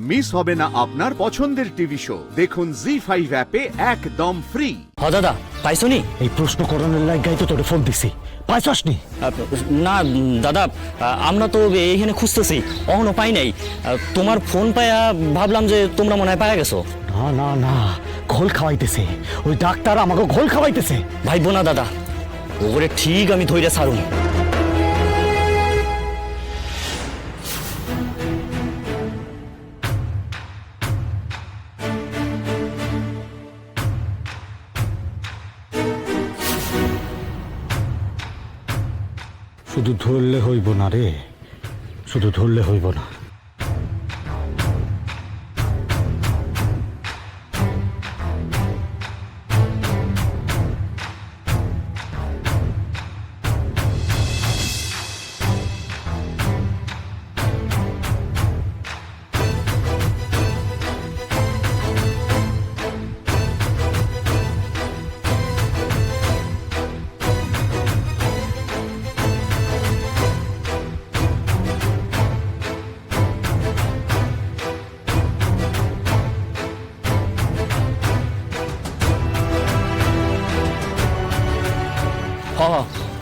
Miss হবে না আপনার পছন্দের টিভি শো। দেখুন জি5 অ্যাপে একদম ফ্রি। দাদা পাইছনি? এই প্রশ্ন করণের লাগাই তো তোরে ফোন দিছি, পাইছসনি? না দাদা, আমরা তো এইখানে খুঁজতেছি, অহনো পাই নাই। তোমার ফোন পায়া ভাবলাম যে তোমরা মনে হয় পায়া গেছো। না না না, ঘোল খাওয়াইতেছে, ওই ডাক্তার আমাকে ঘোল খাওয়াইতেছে। ভাইবো না দাদা, ওরে ঠিক আমি ধইরা ছাড়ুন। শুধু ধরলে হইব না রে, শুধু ধরলে হইব না।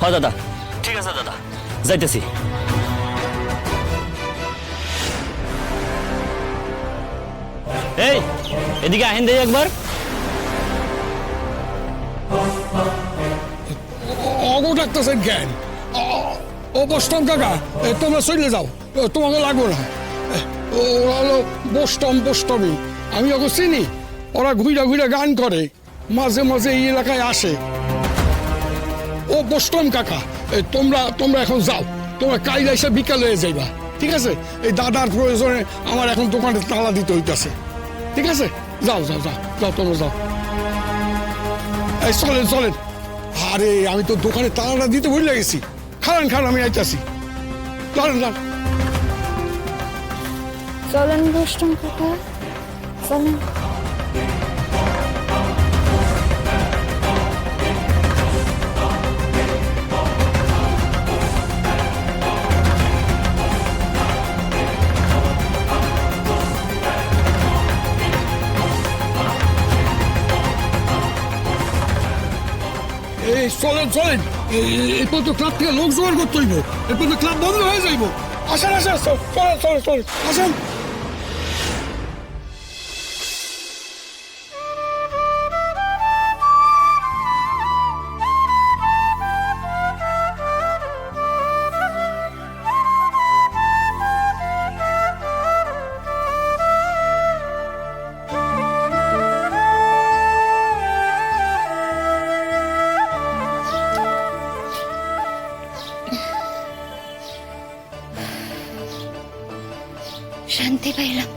হ দাদা, ঠিক আছে দাদা, যাইতেছি। এই এদিকে আহেন দেই একবার। অগো ডাক্তার জ্ঞান, ও বষ্টম কাকা, তোমরা চলে যাও, তোমাকে লাগবো না। ওরা হলো বষ্টমী, আমি ওকে চিনি। ওরা ঘুরে ঘুরে গান করে, মাঝে মাঝে এই এলাকায় আসে। ও বষ্টম কাকা, তোমরা এখন যাও, তোমরা কাইল এসে বিকালে যাইবা, ঠিক আছে? এই দাদার প্রয়োজনে আমার এখন দোকানে তালা দিতে হইতেছে, ঠিক আছে? যাও যাও যাও যাও, তোমরা যাও। এই চলেন চলেন। আরে আমি তো দোকানে তালাটা দিতে ভুলে গেছি। খান আমি আইতাছি। চলেন যান। চলেন বষ্টম কাকা, চলেন। এই চলেন, এরপর তো ক্লাব থেকে লোক জোগাড় করতে হইব, এরপর তো ক্লাব বন্ধ হয়ে যাইব। আসেন চলেন আসেন। শান্তি পাইলাম।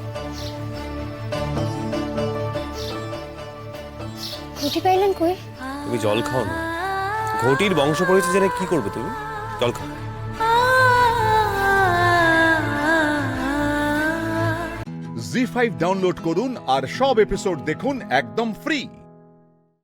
ঘটি পাইলেন কই? তুমি জল খাও না, ঘটির বংশ পরিচয় জেনে কি করবে তুমি? জল খাও। জি5 ডাউনলোড করুন আর সব এপিসোড দেখুন একদম ফ্রি।